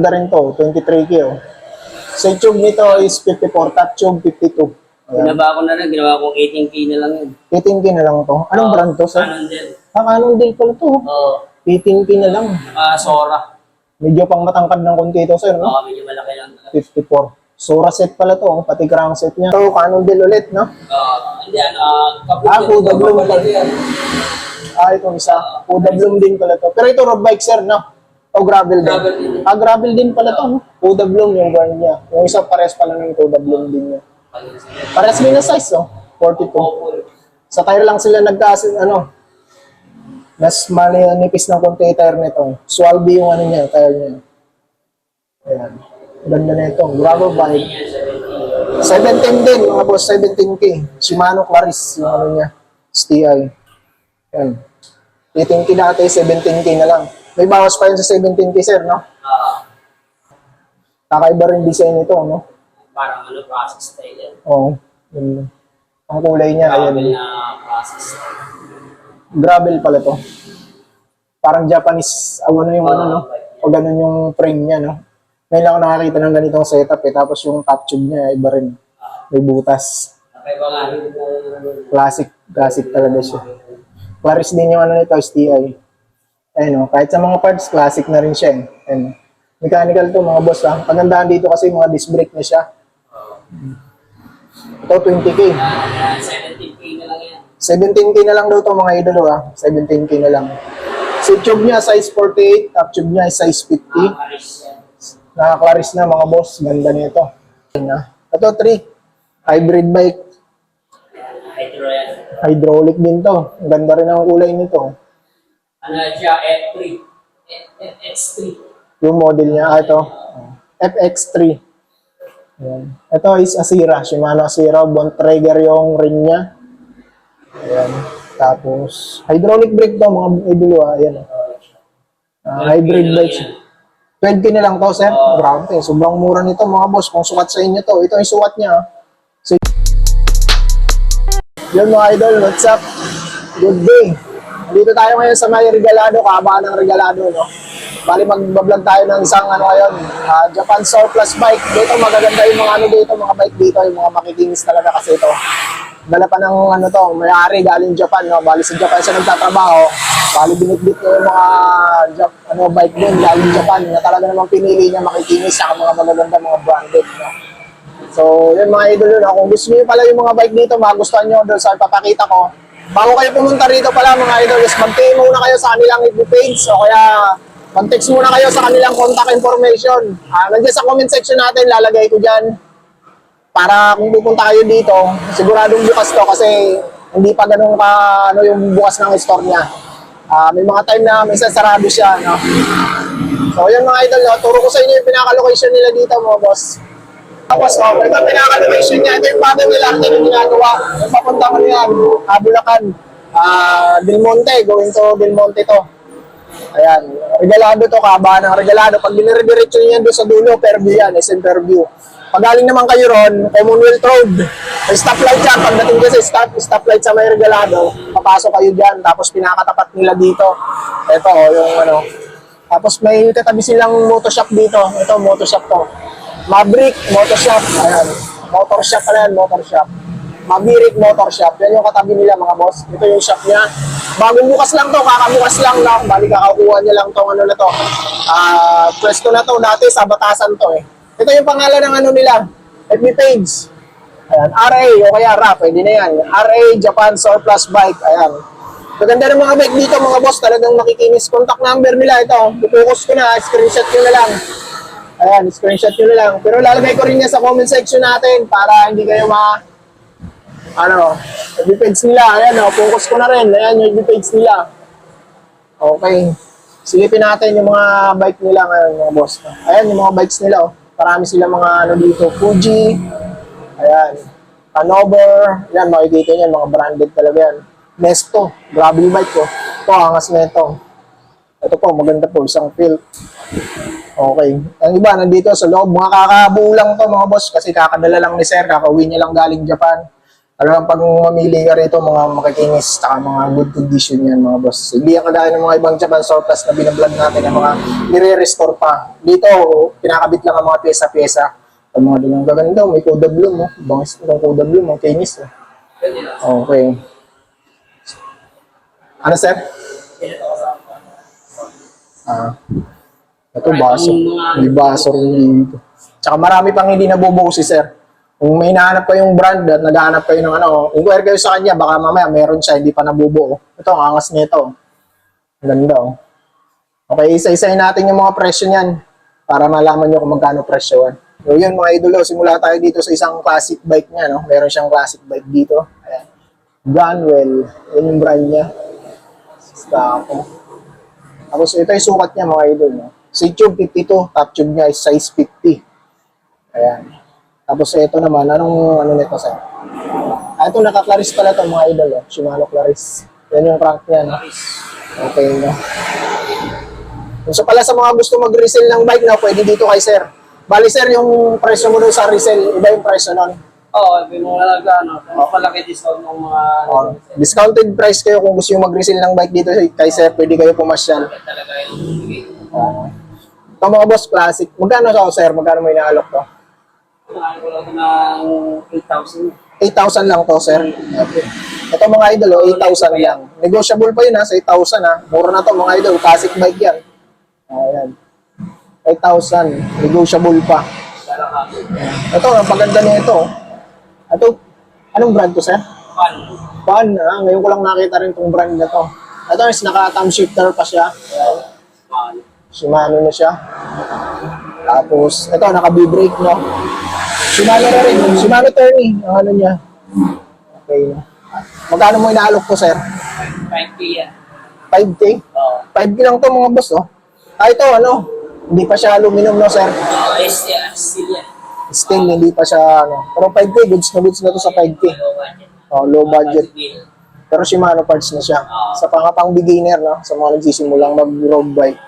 Ganda rin to, 23K oh. Sa tube nito is 54, top tube 52. Ginawa ko na lang, ginawa ko 18K na lang yun. 18K na lang to. Anong brand to, sir? Cannondale. Canon din pala to. Oo. 18K na lang. Sora. Medyo pang matangkad ng konti ito, sir, no? Oo, medyo malaki lang. 54. Sora set pala to, pati crank set niya. So, Canon din ulit, no? Hindi, kapit Kuda Bloom pala. Itong isa. Kuda Bloom din pala to. Pero ito, road bike, sir, no? O gravel din. Gravel din. Gravel din pala to, no? Kuda Bloom yung brand niya. Yung isa pares pala ng Kuda Bloom din niya. Pares din na size, no? 42. Sa tire lang sila mas manipis ng konti yung tire nito. Swalby yung niya, tire niya. Ayan. Ganda na ito. Gravel bike. 17 din, mga boss, 17K. Shimano Claris, yung niya. STI. Ayan. 18K dati, 17K na lang. May bawas pa yun sa 17K, sir, no? Kakaiba rin design nito, no? Parang process style yan. Oo. Yun. Ang kulay niya, ayan. Gravel na process style. Gravel pala to. Parang Japanese, no? O ganun yung frame niya, no? Ngayon lang ako nakakita ng ganitong setup eh. Tapos yung top tube niya, iba rin. May butas. Classic talaga siya. Claris din yung nito, STI. Ayun, kahit sa mga parts, classic na rin siya eh. Ayun. Mechanical to mga boss ha. Pagandaan dito kasi mga disc brake na siya. Ito, 20K. 17K na lang yan. 17K na lang daw to mga idolo ha. 17K na lang. Seat tube niya, size 48. Top tube niya, size 50. Nakaklaris na mga boss. Ganda nito. Ito, 3. Hybrid bike. Hydraulic din to. Ganda rin ang kulay nito. Ano siya? F3. FX3. Yung model niya, ito. FX3. Ayan. Ito is Asira. Shimano Asira. Bontrager yung rim niya. Ayan. Tapos, hydraulic brake to mga idolo. Ayan. Hybrid bike. 20 na lang to, sir. Grabe. Sobrang mura nito mga boss. Kung sukat sa inyo to. Ito yung sukat niya. So, yun mga idol. What's up? Good day. Dito tayo ngayon sa may Regalado. Kahabaan ng Regalado, no? Bali mag-vlog tayo ng isang ngayon, Japan Surplus bike. Dito magaganda yung mga dito, mga bike dito, yung mga makikinis talaga kasi ito. Dala pa ng may-ari galing Japan, no? Bali sa Japan siya nagtatrabaho. Bali binitbit niya yung mga bike din galing Japan na talaga namang pinili niya makikinis sa mga magaganda mga branded, no? So, yun mga idol yun. Kung gusto niyo pala yung mga bike dito, magustuhan niyo doon sa papakita ko. Bago kayo pumunta rito pala mga idol, mag-PM muna kayo sa kanilang FB page o kaya mag-text muna kayo sa kanilang contact information. Nandiyan sa comment section natin, lalagay ko dyan. Para kung pupunta kayo dito, siguradong bukas to kasi hindi pa ganun yung bukas ng store niya. May mga time na minsan sarado siya, no? So yun mga idol, no? Turo ko sa inyo yung pinaka-location nila dito mga boss. Tapos, ito pinaka-location niya, ito yung pattern nila, ito yung ginagawa. Yung papunta ko niya, Bulacan, Del Monte, going to Del Monte to. Ayan, Regalado to, kahabaan ng Regalado. Pag dinire-diretso niya doon sa dulo, Fairview yan, SM Fairview. Pag galing naman kayo ron, Commonwealth Road, may stoplight dyan. Pagdating kayo sa stoplight sa may Regalado, papasok kayo dyan. Tapos pinakatapat nila dito. Ito, yung Tapos may katabi silang motoshop dito. Ito, motoshop to. Maverick Motorshop. Ayan, motorshop pala yan, motorshop. Maverick Motorshop. Yan yung katabi nila mga boss. Ito yung shop niya. Bagong bukas lang to, kakabukas lang na. Bali kakakuha niya lang tong na to. Pwesto na to, dati sa Batasan to eh. Ito yung pangalan ng nila, FB page. Ayan, RA o kaya RA, pwede na yan. RA Japan Surplus Bike. Ayan. Maganda ng mga bike dito mga boss, talagang makikinis. Contact number nila ito. Ipokus ko na, screenshot nyo na lang. Ayan, screenshot nyo na lang. Pero lalagay ko rin yan sa comment section natin para hindi kayo FB page nila. Ayan, focus ko na rin. Ayan, yung FB page nila. Okay. Silipin natin yung mga bike nila ngayon, mga boss. Ayan, yung mga bikes nila, oh. Marami sila mga dito. Fuji. Ayan. Hanover. Ayan, makikita nyo, mga branded talaga yan. Nesto. Grabe yung bike ko. Ito, angas na ito. Ito po, maganda po. Isang field. Okay. Ang iba, nandito sa loob. Mga kakabuo lang to mga boss. Kasi kakadala lang ni sir. Kakauwi niya lang galing Japan. Talagang pag mamili ka rito, mga makikinis, saka mga good condition yan, mga boss. Hindi yan kagaya ng mga ibang Japan surplus na binablog natin ng mga nire-restore pa. Dito, pinakabit lang ang mga pyesa-pyesa. Ang mga doon ang gaganda, may Koda Bloom, oh. Bangis ng Koda Bloom, ang kinis. Oh. Pwede na. Okay. Ano, sir? Pwede na ako sa Ito, baso. May baso rin dito. Tsaka marami pang hindi nabubuo si sir. Kung may hinahanap kayong brand at naghahanap kayo ng ano, inquire kayo sa kanya, baka mamaya meron siya, hindi pa nabubuo. Ito, ang angas nito. Ang ganda, oh. Okay, isa-isayin natin yung mga presyo niyan para malaman nyo kung magkano presyo. So, yun mga idolo, simula tayo dito sa isang classic bike niya, no? Meron siyang classic bike dito. Ayan. Gunwell. Yun yung brand niya. Tapos ito yung sukat niya mga idol. No? Seat tube 52, top tube niya is size 50. Ayan. Tapos ito naman, ano nito sir? Ito naka-Claris pala ito mga idol. Oh. Shimano Claris. Yan yung crank niya. No? Okay, no? So pala sa mga gusto mag-resell ng bike na, pwede dito kay sir. Bali sir, yung presyo mo doon sa resell, iba yung presyo nun. Oo, may mga nag-ano, malaki discount ng mga... Discounted price kayo kung gusto yung mag-resell ng bike dito kay sir, pwede kayo pumasyal. Talaga yung bigay. Ito mga boss, classic. Magkano sa sir? Magkano may naalok to? Ano ko lang ng 8,000. 8,000 lang to, sir. Okay. Ito mga idol, 8,000 lang. Negotiable pa yun ha, sa 8,000 ha. Mura na to mga idol, classic bike yan. Ayan. 8,000, negotiable pa. Ito, ang paganda nito. Ito, anong brand to, sir? Pan. Ngayon ko lang nakita rin itong brand na to. Ito is naka-thumb shifter pa siya. Ayan. Shimano na siya. Tapos, ito, naka-B-brake, no? Shimano na rin. Shimano Tourney. Ang ano niya. Okay. Magkano mo inaalok ko, sir? 5K yan. 5K? Oo. 5K lang to mga boss, oh. Ito, ano? Hindi pa siya aluminum, no, sir? Still yan. Still, hindi pa siya, ano. Pero 5K, goods na to sa 5K. Oh, low budget. Pero Shimano parts na siya. Sa pang beginner, no? Sa mga nagsisimulang mag-road bike.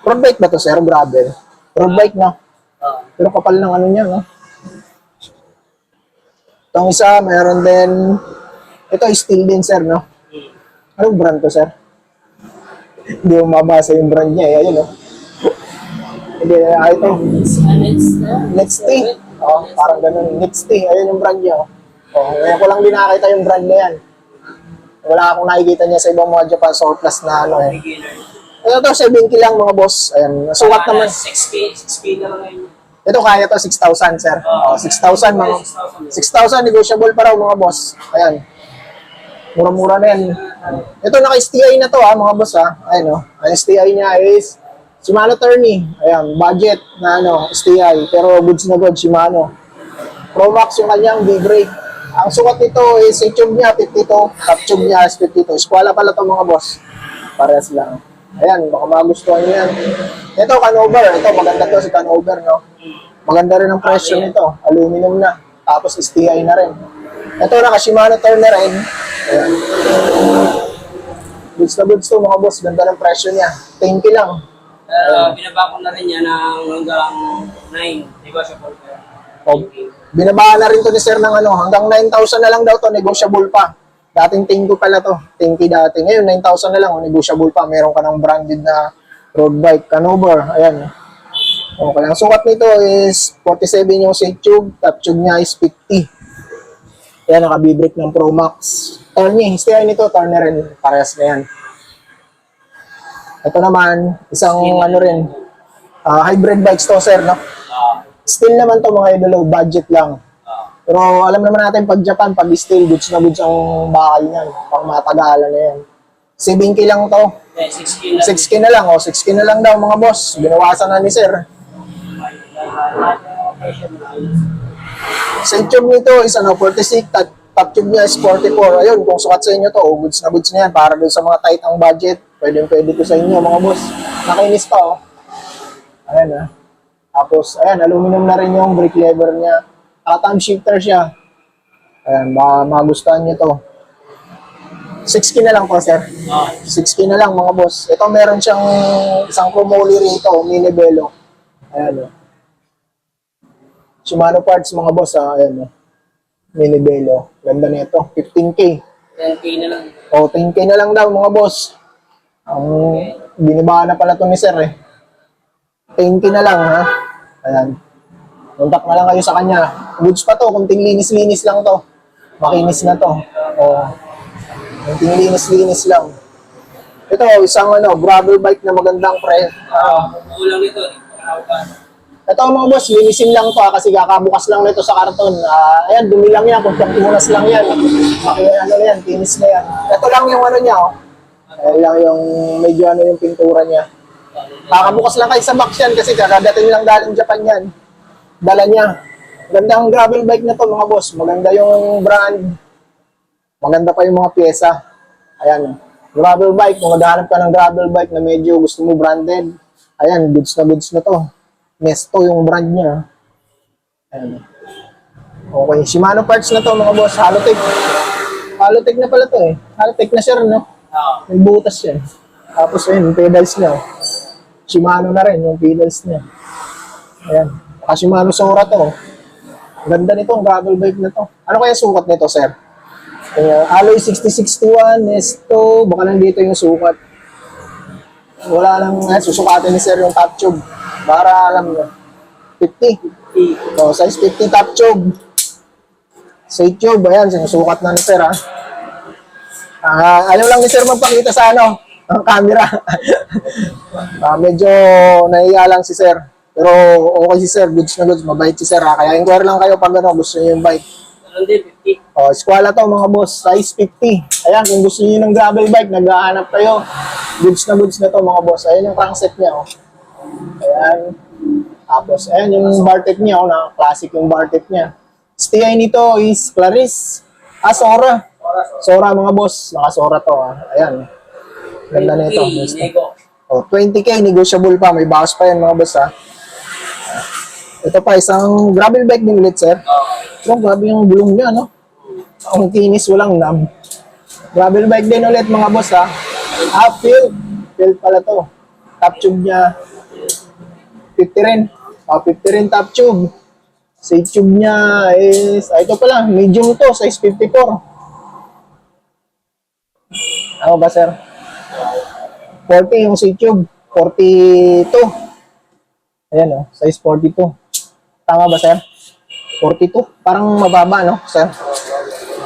Road bike ba to, sir? Gravel. Road bike, no? Pero kapal ng ano niya, no? Itong isa, mayroon din, ito steel din, sir, no? Anong brand to, sir? Hindi mo mabasa yung brand niya, eh. Ayun, no? Hindi, ito. Next T. Oh, parang ganun. Next T. Ayun yung brand niya, oh. Oh, ngayon ko lang din nakakita yung brand na yan. Wala akong nakikita niya sa ibang mga Japan surplus na ano, eh. Ito to, 7K lang, mga boss. Ayan, sukat naman. 6K na lang ngayon. Ito kaya to 6,000 sir. Oh, 6,000 mga 6,000 negotiable pa raw mga boss. Ayan. Mura-mura na yan. Ito naka-STI na to mga boss Ayan ang STI niya is Shimano Tourney. Ayan, budget na STI pero goods na goods Shimano. Pro Max yung kanyang B-brake. Ang sukat nito is yung tube niya 52, top tube niya is 52. Eskwela pala to mga boss. Parehas lang. Ayan, baka magustuhan niyo yan. Ito, Canover. Ito, maganda to si Canover, no? Maganda rin ang presyo nito. Aluminum na. Tapos STI na rin. Ito, naka-Shimano Tour na rin. Ayan. Goods na goods to, mga boss. Ganda ng presyo niya. 10K lang. Binaba ko na rin yan ng hanggang 9. Di ba siya po? Binabaan na rin to ni sir ng hanggang 9,000 na lang daw to, negotiable pa. Dating 10K pala to. 10K dati. Ngayon, 9,000 na lang. Negotiable pa. Meron ka ng branded na road bike. Canover. Ayan. Okay. Ang sukat nito is 47 yung seat tube. Top tube niya is 50. Ayan, naka-B-brake ng Pro Max. Tourney. STI nito, Turner rin. Parehas na yan. Ito naman, isang hybrid bikes to, sir, no? Still naman to mga idolo, budget lang. Pero alam naman natin pag Japan, pag steel, goods na goods ang bakal niyan. Pang matagalan na yan. 7K lang to. 6K na lang. 6K na lang daw mga boss. Binawasan na ni sir. Sa tube nito is 46, top tube niya is 44. Ayun, kung sukat sa inyo to, goods na yan. Para doon sa mga tight ang budget, pwede to sa inyo mga boss. Nakainis pa, Ayan, Tapos, ayan, aluminum na rin yung brake lever niya. Thumb shifter siya. Ayan, baka magustuhan nyo to. 6K na lang po, sir. 6K na lang, mga boss. Ito, meron siyang isang chromoly rito, mini velo. Ayan, Shimano parts, mga boss, Ayan, Mini Velo. Ganda nito. 15K. 10K na lang. O, 10K na lang daw mga boss. Ang binibaan na pala to ni sir eh. 10K na lang ha. Ayan. Contact na lang kayo sa kanya. Goods pa to. Kunting linis-linis lang to. Makinis na to. O, kunting linis-linis lang. Ito, isang gravel bike na magandang Kulang nito. ito mga boss, linisin lang to kasi kakabukas lang nito sa karton. Ayan, dumi lang yan, kung punas lang yan. Yan, tinis na yan. Ito lang yung niya, oh. Ayan lang yung medyo yung pintura niya. Kakabukas lang kayo sa box yan kasi kakadating lang galing Japan yan. Dala niya. Gandang gravel bike na to mga boss. Maganda yung brand. Maganda pa yung mga pyesa. Ayan. Gravel bike. Kung naghahanap ka ng gravel bike na medyo gusto mo branded, ayan, goods na to. Nesto yung brand niya. Ayan. Okay. Shimano parts na to mga boss. Halotech. Halotech na pala to eh. Halotech na sir, no? May butas yan. Tapos ayun, yung pedals niya. Shimano na rin yung pedals niya. Ayan. Shimano Sora to. Ganda nito, ang gravel bike na to. Ano kaya sukat nito, sir? Alloy 6061, Nesto, baka nandito yung sukat. Wala lang, susukatin ni sir yung top tube. Para alam nyo. 50. So, size 50 top tube. Say tube, ayan, sinusukat na ni sir, ha. Ayaw lang ni sir magpakita sa ang camera. Medyo nahiya lang si sir. Pero okay si sir, goods na goods, mabait si sir, ha. Kaya inquire lang kayo pag gusto niyo yung bike. Hindi, 50. Squala to mga boss, size 50. Ayan, kung gusto niyo ng gravel bike, naghahanap kayo. Goods na to mga boss. Ayan yung crankset niya, oh. Ayan. Tapos, ayan yung bar tape niya, oh, na classic yung bar tape niya. STI nito is Claris. Sora. Sora mga boss, naka-Sora to, ha. Ayan. Ganda nito. 20K, negotiable pa. May bawas pa yan mga boss, ha. Ito pa, isang gravel bike din ulit, sir. So, grabe yung gulong niya, no? Ang kinis, walang knob. Gravel bike din ulit, mga boss, ha? Field. Field pala to. Top tube niya, 50 rin. 50 rin top tube. Say tube niya is, ito pala, medium to, size 54. Ano ba, sir? 40 yung say tube. 42. Ayan, size 42. Tama ba, sir? 42. Parang mababa, no, sir?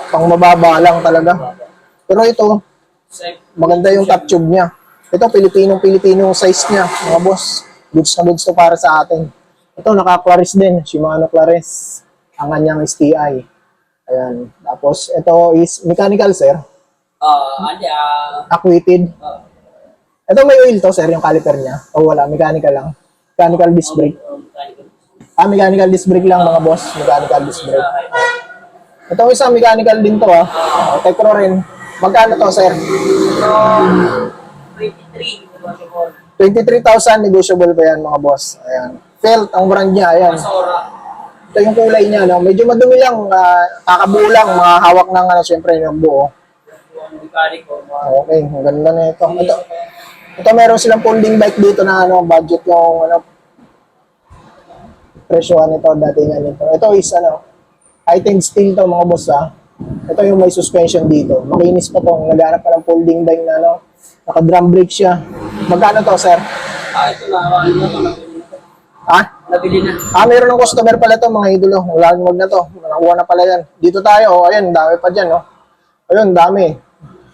Pang mababa lang talaga. Pero ito, maganda yung top tube niya. Ito, Pilipinong size niya, mga boss. Goods na goods to para sa atin. Ito, naka-Claris din. Shimano Claris. Ang kanyang STI. Ayan. Tapos, ito is mechanical, sir. Acquitted. Ito, may oil to, sir, yung caliper niya. O wala, mechanical lang. Mechanical disc brake. Mechanical disc brake lang mga boss. Mechanical disc brake. Ito isang mechanical din to, Tecro rin. Magkano to, sir? 23,000 negotiable pa yan mga boss. Ayan. Felt ang brand niya, ayan. Ito yung kulay niya, no? Medyo madumi lang, kakabuo lang, hawak ng syempre yung buo. Okay, ang ganda na ito. Ito meron silang folding bike dito na budget yung presyohan nito, datingan nito. Ito is high-end steel to mga boss, ha. Ito yung may suspension dito. Makinis pa to. Naghanap pa ng folding bike na naka-drum brake siya. Magkano to, sir? Ito na. Nabili na. Meron ng customer pala to mga idolo. Wag na to. Nakuha na pala yan. Dito tayo, ayan, dami pa dyan, Ayun, dami.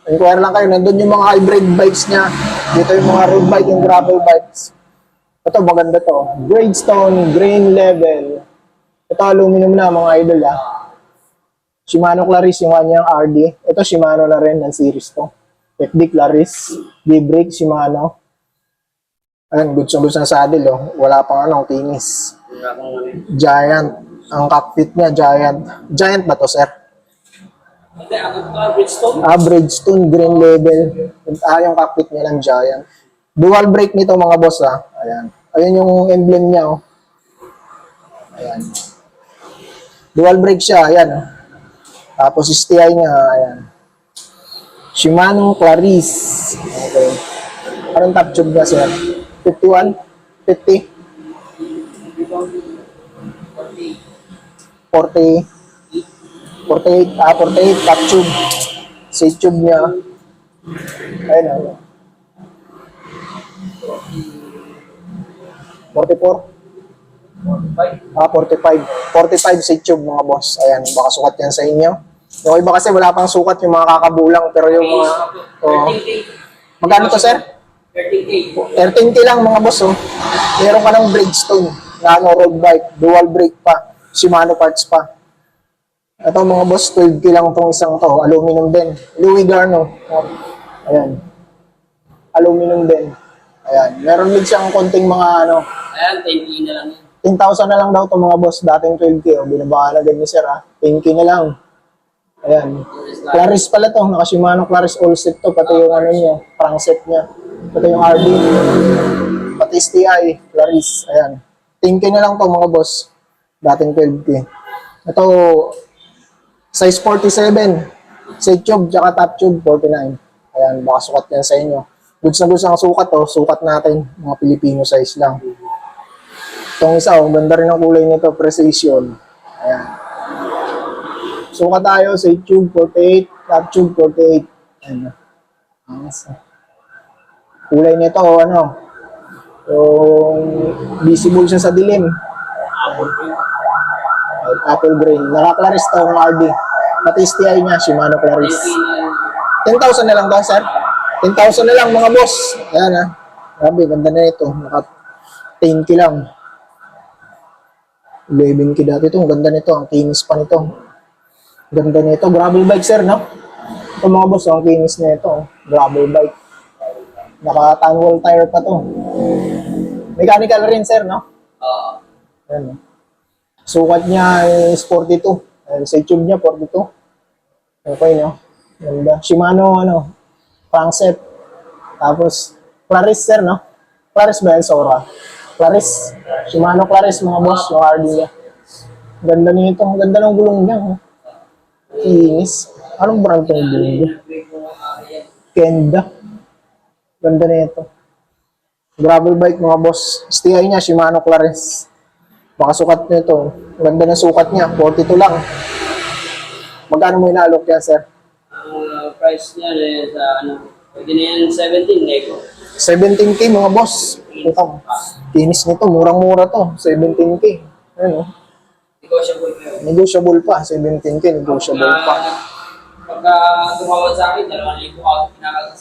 Inquire lang kayo. Nandun yung mga hybrid bikes niya. Dito yung mga road bike, yung gravel bikes. Ito, maganda to. Gradestone, grain level. Ito, aluminum na, mga idol, ha. Shimano Claris, yung kanyang RD. Ito, Shimano na rin, ng series to. FD Claris. D-brake, Shimano. Ayan, goods na saddle, Wala pang kinis. Giant. Ang cockpit niya, Giant. Giant ba to, sir? Bridgestone? Bridgestone, green level. Yung cockpit niya ng Giant. Dual brake nito, mga boss, ha. Ayan. Ayun yung emblem niya, Ayan. Dual brake siya, ayan, Tapos STI niya, ayan. Shimano Claris. Okay. Anong top tube niya, sir? 51? 50? 40? 48 top tube. Seat tube niya. Ayun na. 44. 45. 45 seat tube mga boss. Ayan, baka sukat yan sa inyo. Yung iba kasi wala pang sukat yung mga kakabulang, pero yung mga... Oh, 13K. magkano to, sir? 13K. 13K lang mga boss, oh. Meron ka ng Bridgestone na road bike, dual brake pa, Shimano parts pa. Ito mga boss, 12K lang itong isang to. Aluminum din. Louis Garno. Ayan. Aluminum din. Ayan. Meron din siyang konting mga ano. Ayan, 10K na lang yan. 10,000 na lang daw to mga boss. Dating 12K. O, binabahan na din ni sir ha. 10K na lang. Ayan. Claris pala to. Naka Shimano Claris all set to. Pati yung ano niya. Prang set niya. Pati yung RD. Pati STI. Claris. Ayan. 10K na lang to mga boss. Dating 12K. Ito, size 47. Side tube, tsaka top tube, 49. Ayan, baka sukat yan sa inyo. Goods na goods ang sukat to. Sukat natin. Mga Filipino size lang. Itong isa, oh, ganda rin ang kulay nito. Precision. Ayan. Sukat tayo. Side tube, 48. Top tube, 48. Ayan. Kulay nito, oh, ano. Yung visible siya sa dilim. Apple green. Naka-Claris to ng RD. Pati STI niya, Shimano Claris. 10,000 na lang daw, sir. 10,000 na lang, mga boss. Ayan, ha. Grabe, ganda na ito. Naka 10K lang. 11K dati ito. Ang ganda nito. Ang kinis pa nito. Ganda nito. Gravel bike, sir, no? Ito, mga boss, ang kinis na ito. Gravel bike. Naka-tanwall tire pa to. Mechanical rin, sir, no? Ayan, no? Sukat niya is 42. Ayan, sa tube niya, 42. Okay, no? Ganda. Shimano, ano, Frankset. Tapos, Claris, sir, no? Claris ba yan, Sora? Claris. Shimano Claris, mga boss, yung RD niya. Ganda nito. Ganda ng gulong niya. Oh. Kinis. Anong brand itong gulong niya? Kenda. Ganda nito. Gravel bike, mga boss. STI niya, Shimano Claris. Baka sukat nito. Ganda ng sukat niya. 42 lang. Magkano mo inaalok yan, sir? Ang price niya sa ano, pwede na yan 17, nego. 17K, mga boss. Ito. Kinis nito. Murang-mura to. 17K. Ano? Negotiable kayo. Negotiable pa. 17K. Negotiable pa. Pagka tumawad sa akin, 2,000 ako pinakalas.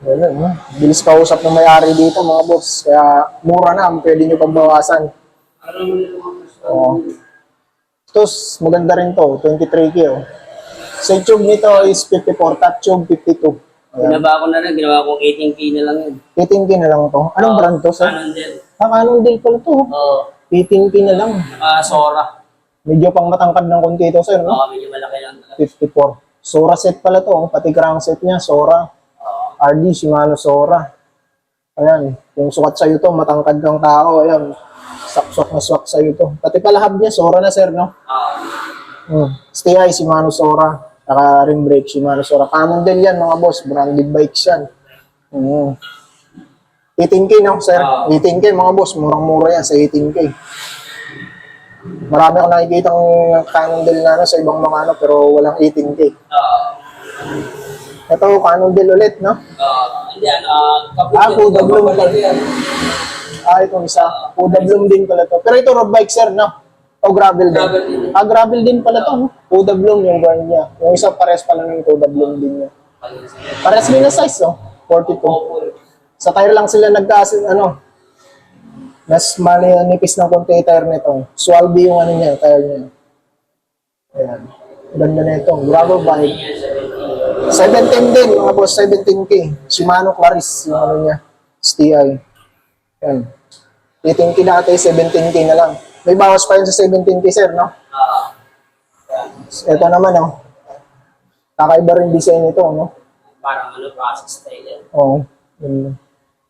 Ganun, no? Bilis kausap ng may-ari dito, mga boss. Kaya mura na. Pwede nyo pagbawasan. Ano naman ito mga Oo. Tapos, maganda rin to. 23K, oh. Sa tube nito is 54. Top tube, 52. Ayan. Ginaba ko na rin, ginawa kong 18K na lang yun. 18K na lang to. Anong brand to, sir? Canon din. Canon din pala to. Oo. 18K na lang. Sora. Medyo pang matangkad ng konti ito, sir, no? Oo, medyo malaki lang talaga. 54. Sora set pala to. Oh. Pati crank set niya, Sora. RD, Shimano Sora. Ayan. Yung sukat sa'yo to, matangkad kang tao. Ayan. Saksok na swak sa'yo to. Pati palahab niya, Sora na, sir, no? STI, Shimano Sora. Saka rim brake, Shimano Sora. Canon din yan, mga boss. Branded bikes yan. 18K, no, sir? 18K, mga boss. Murang-mura yan sa 18K. Marami ako nakikita ng Cannondale na ano, sa ibang mga ano, pero walang 18K. Ito, Cannondale ulit, no? Hindi, kapit Kuda Bloom pala. Itong isa. Kuda Bloom din pala to. Pero ito, road bike, sir, no? O gravel din. Gravel din. Gravel din pala to, no? Kuda Bloom yung brand niya. Yung isa, pares pala ng Kuda Bloom din niya. Pares din na size, no? 42. Sa tire lang sila nagkaasin, ano? Mas manipis ng konti yung tire nito. Swalby yung ano niya, tire niya. Ayan. Ganda na ito. Gravel bike. 17 din, mga boss. 17K. Shimano Claris, yung ano niya. STI. Ayan. 18K dati, 17K na lang. May bawas pa yun sa 17K, sir, no? Ito naman, oh. Kakaiba rin design nito, no? Parang ano, process style yan. Oo. Yun.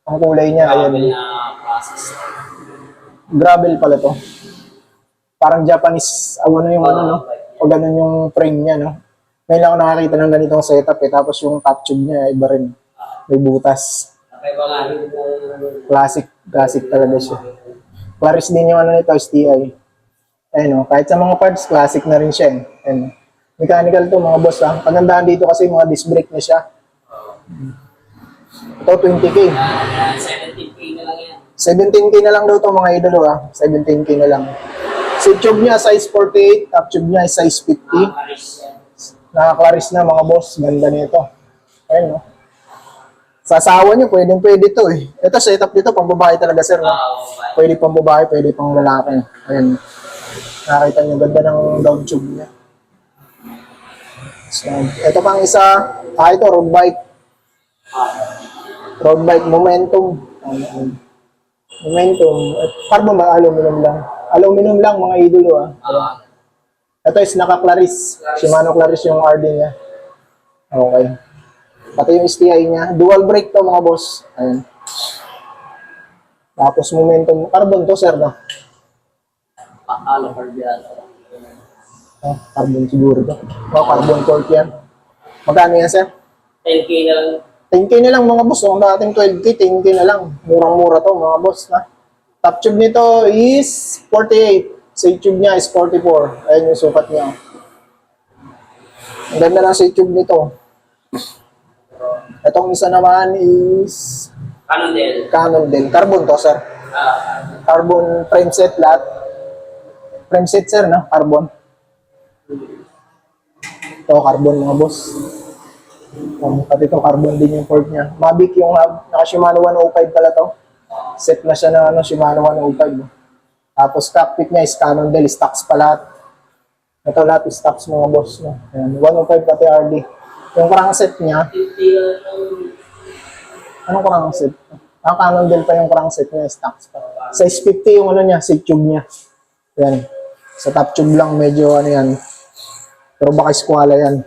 Ang kulay niya, ayan. Gravel na process style. Gravel pala to. Parang Japanese, ano yung ano, no? O ganun yung frame niya, no? Ngayon lang ako nakakita ng ganitong setup, eh. Tapos yung top tube niya, iba rin. May butas. Nakaiba nga rin. Classic talaga siya. Claris din yung ano nito, STI. Ayun, no? Kahit sa mga parts, classic na rin siya, eh. Ayun. Mechanical to mga boss ha. Pagandahan dito kasi mga disc brake na siya. Ito 20k. 17K na lang yan. 17k na lang daw to mga idolo ha. 17k na lang. Seat tube niya size 48, top tube niya is size 50. Paris yan. Nakaklaris na mga boss. Ganda nito. Ayun no. Sa asawa niyo, pwede to eh. Ito setup dito, pang babae talaga sir. No? Pwede pang babae, pwede pang lalaki. Ayun. Nakita niyo, ganda ng down tube niya. So, ito pang isa, ito, road bike. Road bike, momentum. Momentum. Carbon ba? Aluminum lang. Aluminum lang, mga idolo ah. Ito is naka-Claris. Shimano Claris yung RD niya. Okay. Pati yung STI niya. Dual brake to mga boss. Ayun. Tapos momentum. Carbon to sir no? Pakalo, Carbiano. Oh, carbon siguro to. Oh, carbon cork yan. Magkano yan sir? 10K na lang. 10k na lang mga boss. Kung dating 12k, 10k na lang. Murang-mura to mga boss. Ha? Top tube nito is 48. Side tube niya is 44. Ayun yung sukat niya. Ang ganda ng side tube nito. Itong isa naman is Cannondale. Cannondale. Carbon to sir. Carbon frame set lahat. Frame set sir no? Carbon. Ito carbon mga boss. Pati ito carbon din yung port niya. Mavic yung hub. Naka Shimano 105 pala to. Set na siya na Shimano 105. Tapos cockpit niya is Cannondale. Stocks pa lahat. Ito lahat is stocks mga boss. No? Ayan, 105 pati RD. Yung crankset niya. Anong crankset? Cannondale pa yung crankset niya. Stocks pa. Size 50 yung ano niya. Seat tube niya. Yan. Sa top tube lang medyo ano yan. Pero baka eskwala yan.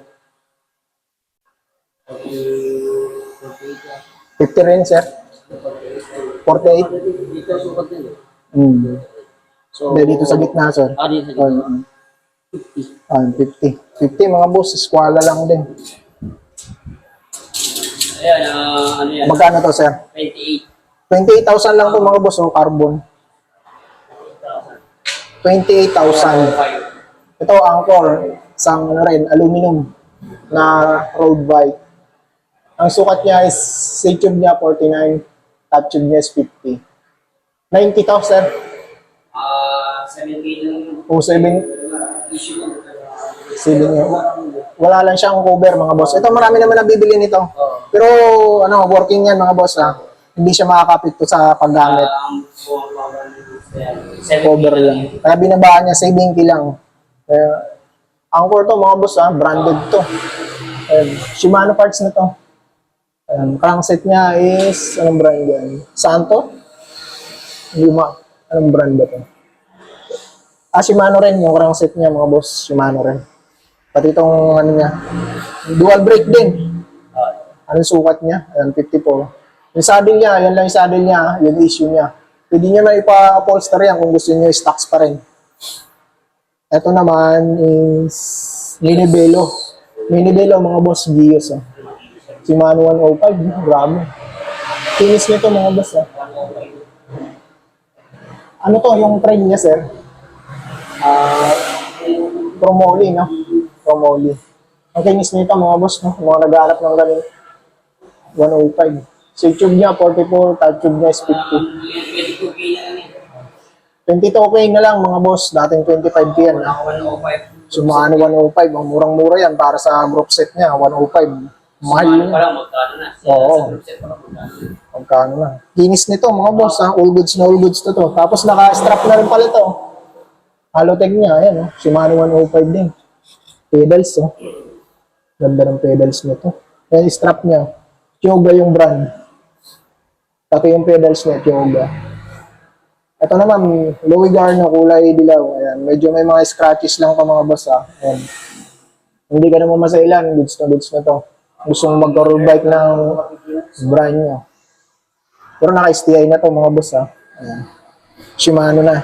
50 rin sir. 48. Dito sukat din. So, Hindi, dito sa gitna sir. Dito sa gitna. 50. 50 mga boss. Eskwala lang din. Ayan, ano yan? Magkano to sir? 28. 28,000 lang to mga boss. Oh, carbon. 28,000. Ito, Angkor. Isang ano rin, aluminum na road bike. Ang sukat niya is, side tube niya 49, top tube niya is 50. 90,000 sir. 7K na lang. O 7, Issue lang. 7 niya. Wala lang siyang cover mga boss. Ito marami naman nabibili nito. Pero ano, working yan mga boss ha. Hindi siya makakapit to sa paggamit. Cover lang. Kaya binabaan niya 7K lang. Angkor to mga boss ha, branded to. Shimano parts na to. Crankset niya is, anong brand yan? Santo? Luma. Anong brand ba to? Shimano rin yung crankset niya mga boss. Shimano rin. Pati itong ano niya. Dual brake din. Anong sukat niya? Ayan, 54. Yung saddle niya, yan lang yung saddle niya. Yung issue niya. Pwede niya na ipa-upholster yan kung gusto niyo stocks pa rin. Ito naman is Minibelo. Minibelo mga boss, Gios. Oh. Shimano 105, grabe. Finish nito mga boss. Oh. Ano to, yung train niya sir? Promoli, no? Promoli. Ang kinis nito mga boss, no? Mga nag-aalap ng galing 105. Seat tube niya 44, top tube niya is 50. 22K na lang yan. 22K na lang mga boss, dating 25K yan. Sumano 105, ang murang-mura yan para sa group set niya, 105. Mahal yun. Parang magkano na. Oo. Sa group set parang magkano. Pagkano na. Kinis nito mga boss, ha? All goods na all goods to. Tapos naka-strap na rin pala ito. Halotech niya, ayan, oh. Shimano 105 din. Pedals, oh. Ganda ng pedals nito. Ayan, strap niya. Tioga yung brand. Pati yung pedals niya, Tioga. Ito naman, Louis Garno, kulay dilaw. Ayan, medyo may mga scratches lang pa mga boss, ha. Ayan. Hindi ka naman masailan, goods na to. Gusto mong mag-road bike ng brand niya. Pero naka-STI na to mga boss, ha. Ayan. Shimano na.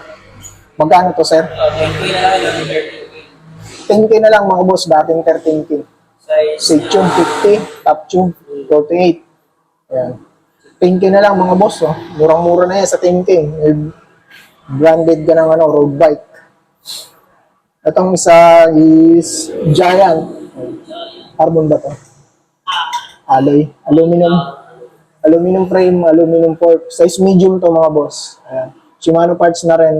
Magkano to, sir? 10K na lang yun. 13K. 10K na lang mga boss, dating 13K. Seat tube 50, top tube 48. Ayan. 10K na lang mga boss, oh. Murang-mura na yan sa 10K. Branded ka ng ano, road bike. Itong isa is Giant. Carbon ba to? Alloy. Aluminum. Aluminum frame, aluminum fork. Size medium to mga boss. Ayan. Shimano parts na rin.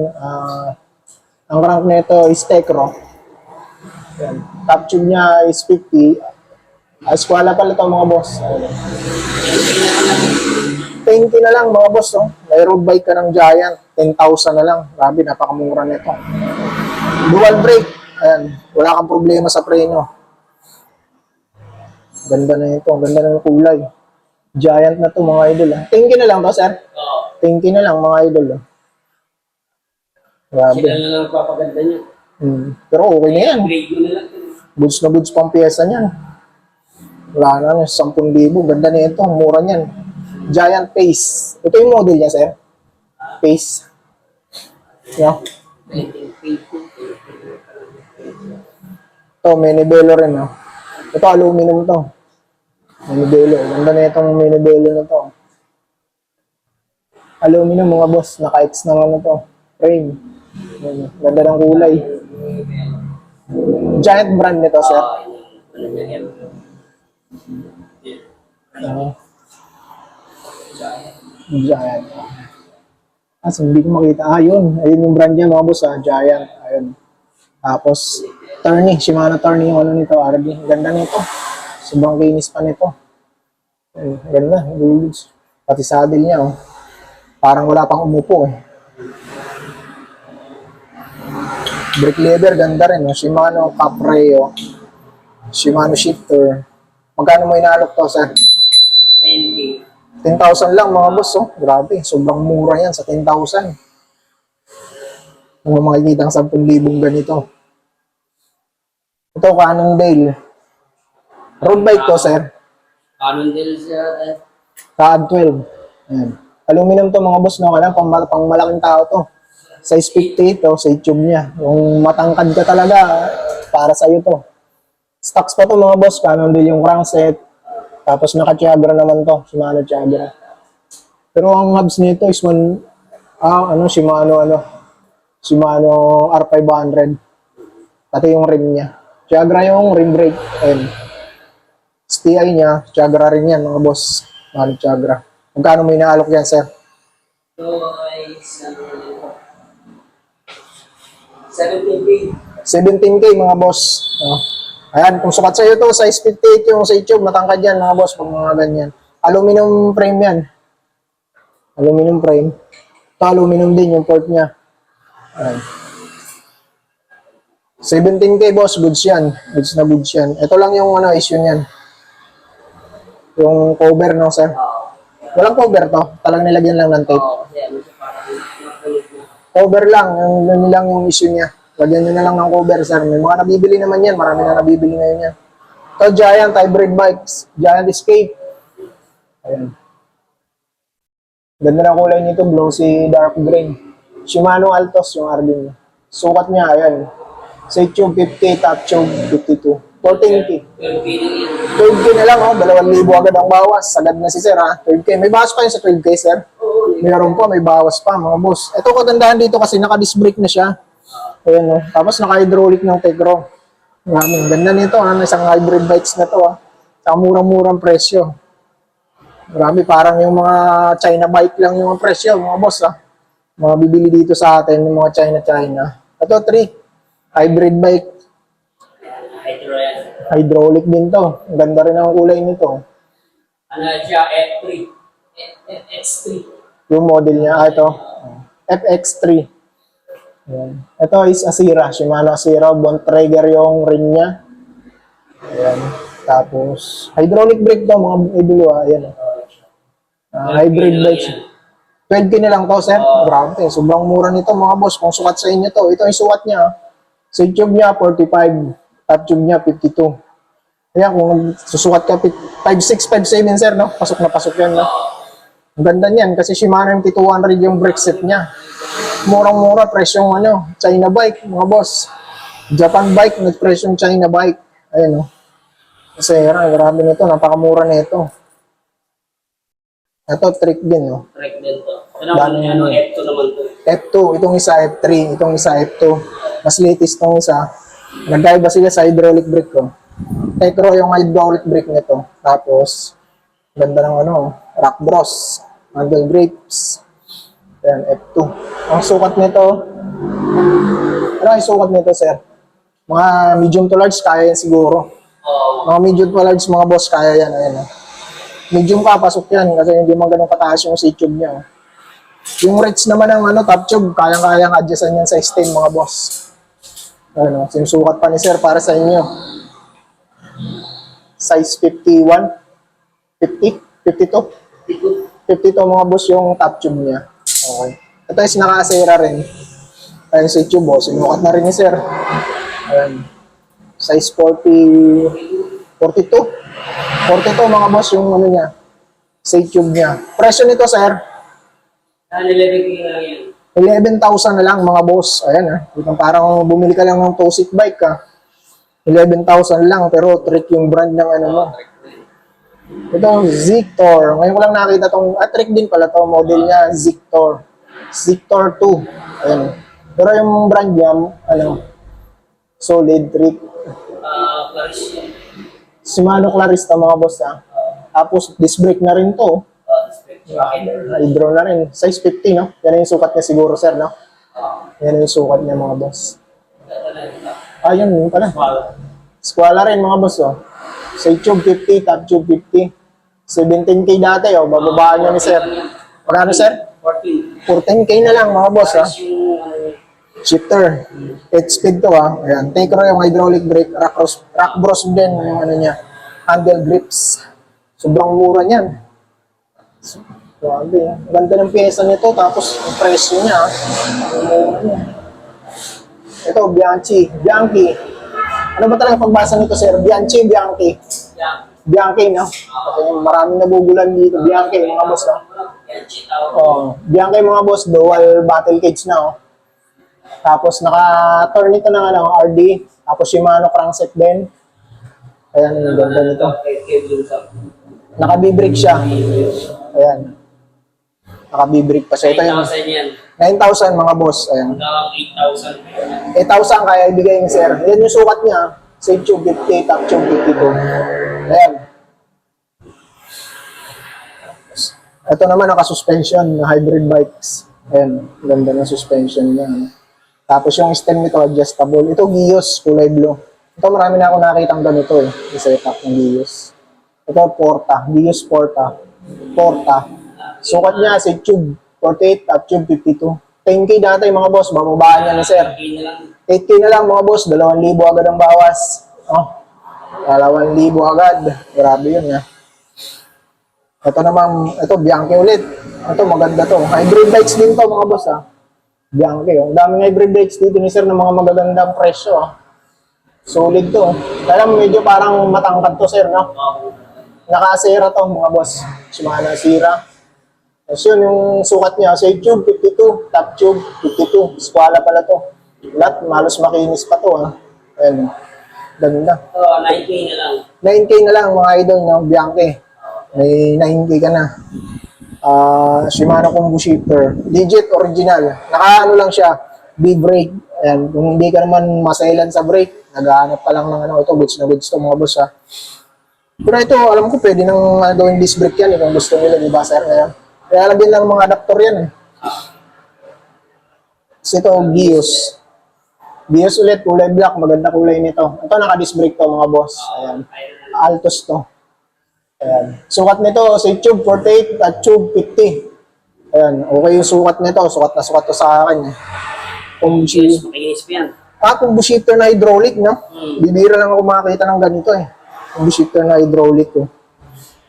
Ang crank nito is Tecro. Ayan. Top tube niya is 50. Eskwala pala ito mga boss. Ayan. 20 na lang mga boss. Oh. May road bike ka ng Giant. 10,000 na lang. Grabe, napakamura nito. Dual brake. Ayan. Wala kang problema sa preno. Ganda na ito. Ganda na ng kulay. Giant na to mga idol. 10K na lang to, sir. Oo. 10K na lang mga idol. Grabe. Sila na lang nagpapaganda niya. Pero okay na yan. Grade mo na lang. Goods na goods pang pyesa niyan. Wala na, 10,000. Ganda na ito. Mura niyan. Giant Pace. Ito yung model niya, sir. Pace. Yeah. Ito, Menibelo rin. No? Ito, aluminum to. Menibelo. Ganda na itong Menibelo na to. Aluminum mga boss. Naka-X ng ano to. Frame. Ayan. Ganda ng kulay. Giant brand nito, sir. Giant. Hindi ko makita. Yun. Ayun yung brand niya, mga boss. Giant. Ayun. Tapos, Tourney. Shimano Tourney yung ano nito, RD. Ganda nito. Sobrang kinis pa nito. Ayun. Ganda. Goods. Pati saddle niya, oh. Parang wala pang umupo, eh. Brake leather, ganda rin. Oh. Shimano Capreo. Shimano shifter. Magkano mo inaalok to, sir? 10K. 10,000 lang mga boss, oh. Grabe, sobrang mura yan sa 10,000. Kung makikita ang 10,000 ganito. Ito, Cannondale. Road bike to, sir. Cannondale siya. CAD 12. Ayan. Aluminum to mga boss, no? Kaya pang malaking tao to. Size 58 to, sa tube niya. Yung matangkad ka talaga, para sa'yo to. Stocks pa to mga boss, Cannondale yung crankset. Tapos naka-Chiagra naman to, Shimano Chiagra. Pero ang hubs nito is Shimano R500. Pati yung rim niya. Chiagra yung rim brake. Ayun. STI niya, Chiagra rin yan mga boss. Shimano Chiagra. Magkano may inaalok yan, sir? So, ay 17K. 17K mga boss. Ayan, kung sukat sa'yo to, size 58 yung sa YouTube, matangkad yan mga boss, pag mga ganyan. Aluminum frame yan. Aluminum frame. Ito, aluminum din yung port niya. Ayan. 17K boss, goods yan. Goods na goods yan. Ito lang yung issue niyan. Yung cover, no, sir? Walang cover to. Talagang nilagyan lang ng tape. Oo, kasi ano siya parang nakulit na. Cover lang. Yun lang yung issue niya. Lagyan nyo na lang ng cover, sir. May mga nabibili naman yan. Marami na nabibili ngayon yan. Ito, Giant hybrid bikes. Giant Escape. Ayan. Ganda ng kulay nito. Glossy dark green. Shimano Altos yung RD niya. Sukat niya, ayan. Sa tube 50, top tube 52. 14K. 12K din yun. 12K na lang, 2,000 agad ang bawas. Sagad na si sir, 12K. May bawas pa yun sa 12K, sir. Meron pa, may bawas pa, mga boss. Ito kagandahan dito kasi naka-disc brake na siya. Ayan, no? Tapos naka-hydraulic ng Tecro. Maraming ganda nito, isang hybrid bikes na to, Sa murang-murang presyo. Marami, parang yung mga China bike lang yung presyo, mga boss, Mga bibili dito sa atin, yung mga China. Ito, 3. Hybrid bike. Hydro yan. Hydraulic din to. Ang ganda rin ang kulay nito. Ano siya, F3. FX3. Yung model niya, ito. FX3. Ayan. Ito is Asira. Shimano Asira. Bontrager yung rim niya. Ayan. Tapos, hydraulic brake to, mga idolo, Ayan. Hybrid bike. 12K na lang to, sir. Grabe. Sobrang mura nito, mga boss. Kung sukat sa inyo to. Ito yung sukat niya. Sa tube niya, 45. Top tube niya, 52. Ayan, kung susukat ka 5.6, 5.7, sir, no? Pasok na pasok yan, no? Ang ganda niyan kasi Shimano MT200 yung brake set niya. Murang-mura, presyong China bike, mga boss. Japan bike, nag-presyong China bike. Ayan, no? Kasi, grabe nito, napakamura nito. Ito, trick din, no? Correct din to. Ano F2 naman to. F2, itong isa F3, itong isa F2. Mas latest tong isa. Nagkaiba sila sa hydraulic brake ko. Tekro yung hydraulic brake nito. Tapos, ganda ng rock bros, handle grips. Ayan, F2. Ang sukat nito, ano ang sukat nito, sir? Mga medium to large, kaya yan siguro. Mga medium to large, mga boss, kaya yan. Ayan, medium pa, pasok yan kasi hindi man ganun kataas yung C-tube niya. Yung rates naman ng top tube, kayang-kayang adjustan yan sa stem, mga boss. Ano, sinusukat pa ni sir para sa inyo. Size 51, 50, 52. 52 mga boss yung top tube niya. Okay. Ito is naka-asera rin. Ayun si tube, sinukat na rin ni sir. Ayan. Size 42. 42 mga boss yung niya. Sa tube niya. Presyo nito sir, 11K lang yan. 11,000 na lang mga boss. Ayan parang bumili ka lang ng two-seat bike 11,000 lang pero trick yung brand ng mo. Ito Zictor. Ngayon ko lang nakita tong trick din pala to, model niya Zictor. Zictor 2. Ayan. Pero yung brand niya solid trick. Clarice. Shimano Clarista mga boss Tapos disc brake na rin to. Hydro na rin. Size 50, no? Yan yung sukat niya siguro, sir, no? Yan yung sukat niya, mga boss. Yun pala. Squala rin, mga boss, Side tube 50, top tube 50. 17K dati, bababaan niya ni sir. Magkano, sir? 14K na lang, mga boss, Shifter. 8 speed to, Ayan. Tekro yung hydraulic brake. Rock bros din, yung niya. Handle grips. Sobrang mura niyan. Grabe, ganda ng pyesa nito, tapos yung presyo niya, ito, Bianchi. Ano ba talaga pagbasa nito, sir? Bianchi, Bianchi. Bianchi, no? Kasi maraming nabubulan dito. Bianchi, mga boss, no? Bianchi, mga boss, dual battle cage na, Tapos, naka-turn ito ng RD. Tapos, Shimano crankset din. Ayan, yung ganda nito. Naka-B-brake siya. Ayan. Naka-B-brake pa siya. Ito yung 9,000 mga boss. Ayan. 8,000 kaya ibigay ni sir. Ayan yung sukat niya. Side tube 50, top tube 52. Ayan. Ito naman naka-suspension na hybrid bikes. Ayan. Ganda ng suspension niya. Tapos yung stem nito adjustable. Ito Gios, kulay blue. Ito marami na ako nakitang ganito yung setup ng Gios. Ito Porta. Gios Porta. Sukat niya, sa tube 48, top tube 52. 10K dati mga boss, bababaan niya na sir. 8K na lang mga boss, 2,000 agad ang bawas. 2,000 agad. Grabe yun Ito naman, ito Bianchi ulit. Ito maganda to. Hybrid bikes din to mga boss Bianchi. Ang daming hybrid bikes dito ni sir ng mga magagandang presyo Solid to. Kaya medyo parang matangkad to sir, no? Naka-asera to mga boss. Shimano Asera. Tapos yun, yung sukat niya, side tube 52, top tube 52. Squala pala to. Lahat, malos makinis pa to Ayan. Ganda. 9K na lang. 9K na lang mga idol ng Bianchi. May 9K ka na. Shimano combo shifter. Legit, original. Naka lang siya, B-brake. Ayan. Kung hindi ka naman masailan sa brake, naghahanap ka lang ng ito, goods na goods to mga boss Pero ito, alam ko pwede nang gawing disc brake yan kung gusto nila, di ba sir? Kaya lagyan lang mga adapter yan Kasi ito, Gios. Gios ulit, kulay black, maganda kulay nito. Ito, naka-disc brake to mga boss. Ayan. Altos to. Ayan. Sukat nito, sa tube 48, at tube 50. Ayan, okay yung sukat nito. Sukat na sukat to sa akin Combo shifter na hydraulic, no? Bibira lang ako makakita ng ganito Combo shifter na hydraulic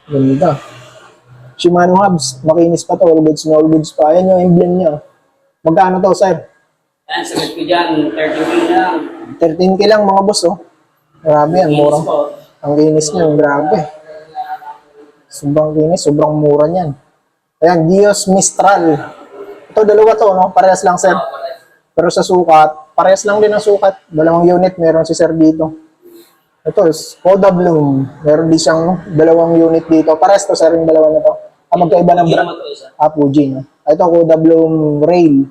Ganda. Shimano hubs, makinis pa to, all goods pa. Ayan yung emblem niya. Magkano to, sir? Yan, sagot ko dyan, 13K lang. 13K lang mga boss, Grabe yan, mura. Ang kinis niya, grabe. Sobrang kinis, sobrang mura niyan. Ayan, Gios Mistral. Ito, dalawa to, no? Parehas lang, sir. Pero sa sukat, parehas lang din ang sukat. 2 unit, meron si sir dito. Ito is Koda Bloom. Meron din siyang 2 unit dito. Parehas to, sir, yung dalawa na to. Magkaiba ng brand. Fuji, no? Ito, Koda Bloom Rail.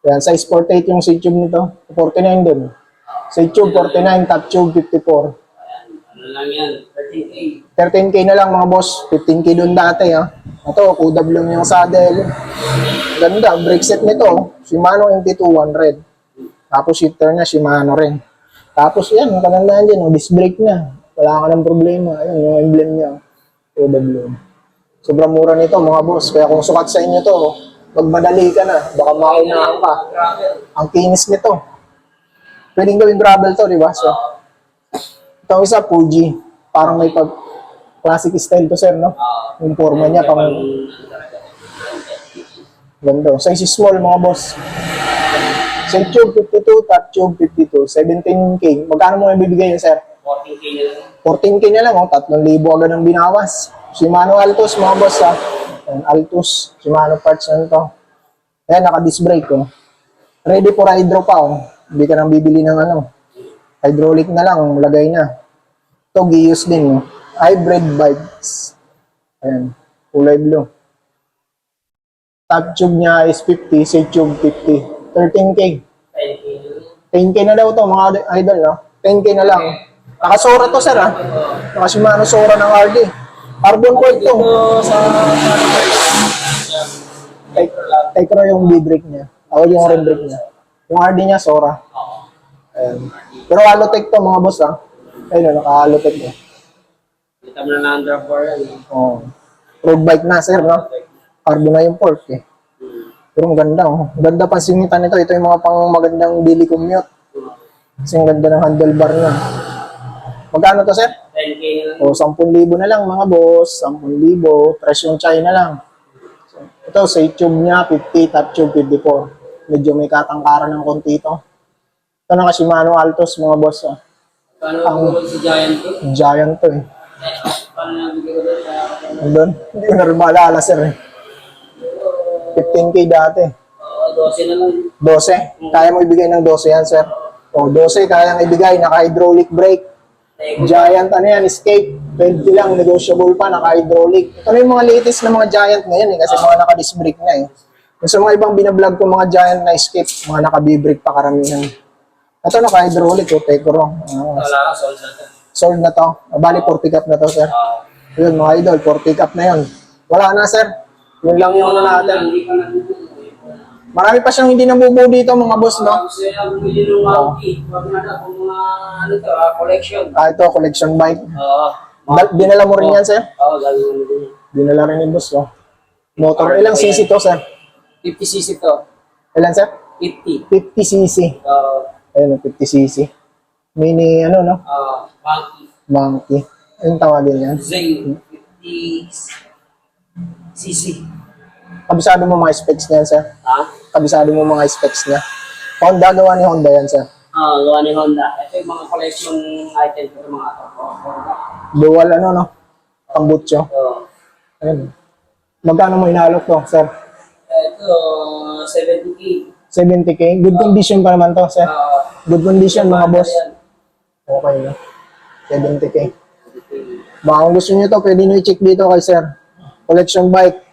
Yan, size 48 yung seat tube nito. 49 din. Seat tube 49, top tube 54. Ano lang yan, 13K. 13K na lang mga boss. 15K doon dati ha. Ito, QW lang yung saddle. Ganda, brake set nito. Shimano MT2 100. Tapos shifter niya, Shimano rin. Tapos yan, magandaan dyan, disc brake na. Wala ka ng problema. Ayun, yung emblem niya. QW. Sobrang mura nito mga boss. Kaya kung sukat sa inyo to, magmadali ka na. Baka maunahan ka. Ang kinis nito. Pwedeng gawing gravel to, di ba? So, itong isa, Fuji. Parang may pag classic style to, sir, no? Yung forma niya, pang ganda. Size small, mga boss. Size tube 52, top tube 52, 17K. Magkano mo ibibigay yun, sir? 14K na lang. 14K na lang, oh. 3,000 agad ang binawas. Shimano Altus, mga boss, ha? Ayan, Altus. Shimano parts na ito. Ayan, naka-disc brake, oh. Ready for hydro pa, oh. Hindi ka nang bibili ng ano. Hydraulic na lang, lagay na. Ito, Gius din, oh. Hybrid bikes. Ayan, kulay blue. Top tube niya is 50, side tube 50. 13K. 10K. 10K na daw to mga idol, no? 10K na lang. Naka-Sora to, sir, ha? Naka-Shimano Sora ng RD. Carbon coil to. Sa Tekro yung B-brake niya. O yung rim brake niya. Yung RD niya, Sora. Ayan. Pero Alotech to, mga boss, ha? Ayun, naka-Alotech niya. kita mo na lang ang drop bar yan. Oh. Road bike na, sir, no? Carbon na yung fork, eh. Pero ang ganda, oh. Ang ganda pa singitan nito. Ito yung mga pang magandang daily commute. Kasi ang ganda ng handlebar niya. Magkano to, sir? 10K na lang. O, 10,000 na lang, mga boss. 10,000. Presyong China lang. So, ito, sa tube niya, 50, top tube, 54. Medyo may katangkaran ng konti ito. Ito na Shimano Altos, mga boss. Oh. Paano ang si Giant to? Giant to, eh. Paano nabigay ko doon? Andun? Hindi ko na rin maalala, sir, eh. 15K dati. 12 na lang. 12? Kaya mo ibigay ng 12 yan, sir. O, 12, kayang ibigay. Naka-hydraulic brake. Giant, ano yan, Escape. 20 lang, negotiable pa, naka-hydraulic. Ito na yung mga latest na mga Giant ngayon, eh, kasi mga naka-disc brake na, eh. Yung sa mga ibang binablog ko, mga Giant na Escape, mga naka-B-brake pa karamihan. Ito, naka-hydraulic, Tekro. Wala ka, sold na to. Sold na to. Bali, 40 cup na to, sir. Yun, mga idol, 40 cup na yun. Wala na, sir. Yun lang yung ano natin. Hindi ka na Marami pa siyang hindi nabubuo dito, mga boss, no? Gusto nila bumili ng monkey. Wag na na kung mga ano to, collection. Ito, collection bike. Oo. Dinala mo rin yan, sir? Oo, gagawin mo din. Dinala rin yung boss, no? Motor, ilang cc to, sir? 50cc to. Ilan, sir? 50. 50cc. Oo. Ayun, 50cc. Mini, ano, no? Monkey. Monkey. Anong tawagin yan? Zane. 50cc. Kabisado mo mga specs niyan, sir? Ha? Kabisado mo mga specs niya? Honda, gawa ni Honda yan, sir. Gawa ni Honda. Ito yung mga collection item ko mga ito. Dual, ano, no? Tambutso. Oo. Ayun. Magkano mo inalok to, sir? Ito, 70K. 70K? Good condition pa naman to, sir. Good condition, mga boss. Okay, no? 70K. Baka kung gusto nyo to, pwede nyo i-check dito kay sir. Collection bike.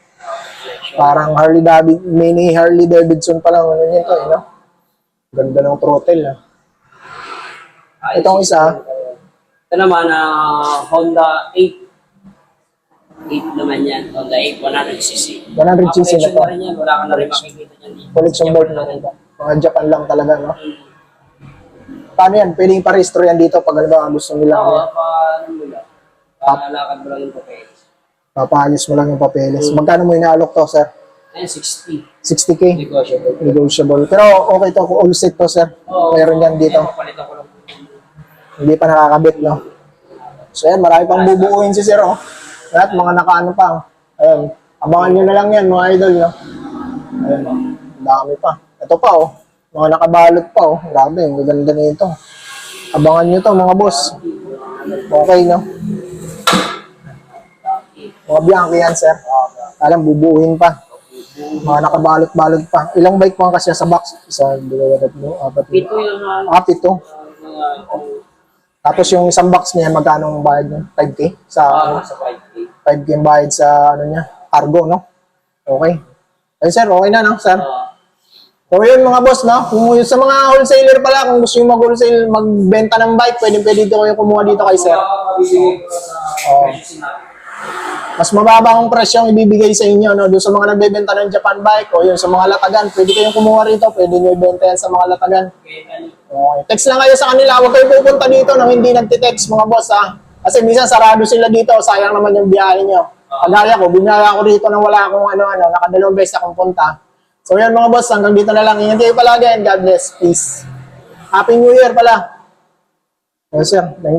Parang Harley Davidson, mini Harley Davidson pa lang. Ano nyo to, no? Ganda ng throttle, no? Itong isa, Ito naman, Honda 8. 8 naman yan. Honda 8, 100cc. 100cc na to. Collection na rin yan. Wala ka na rin makikita yan dito. Collection bike na rin to. Mga Japan lang talaga, no? Paano yan? Pwedeng pa-restore yan dito pag ano ba gusto nila. Oo, ano mo lang. Palalakad mo lang yung papeles. Papaayos mo lang yung papeles. Magkano mo inaalok to, sir? Ayun, 60. 60K? Negotiable. Negotiable. Pero okay to, all set to, sir. Meron yan dito. Papalit ako lang. Hindi pa nakakabit, no? So, yan, marami pang bubuuin si sir, oh. Lahat, mga nakaano pa, oh. Ayun. Abangan nyo na lang yan, mga idol, no? Ayun, oh. Dami pa. Ito pa, oh. Mga nakabalot pa, oh. Grabe, ang ganda nito. Abangan nyo to, mga boss. Okay, no? Mga Bianchi yan, sir. Alam, bubuuin pa. Mga nakabalot-balot pa. Ilang bike pa kasi sa box? Isa, dalawa, tatlo, apat. Pito yung Pito. Tapos yung isang box niya, magkano ang bayad niya? 5K? Sa, sa 5K. 5K ang bayad sa, ano niya, cargo, no? Okay. Ayun, sir, okay na, no, sir? So yun mga boss, no? Kung sa mga wholesaler pala, kung gusto nyo mag-wholesale, magbenta ng bike, pwede dito kayo kumuha dito kay sir. Makakabibigay ko sa Oo. presyo sinabi. Mas mababa ang presyo ang ibibigay sa inyo, no? Doon sa mga nagbebenta ng Japan bike, o yun, sa mga latagan, pwede kayong kumuha rito, pwede nyo ibenta yan sa mga latagan. Okay, ano? Okay. Text lang kayo sa kanila, huwag kayo pupunta dito nang hindi nagtitext mga boss, ha? Kasi minsan sarado sila dito, sayang naman yung biyahe nyo. Kagaya ko, binaya ko rito nang wala akong nakadalawang beses akong punta. So yan mga boss, hanggang dito na lang. Ingat kayo palagi and God bless. Peace. Happy New Year pala. Yes sir. Thank you.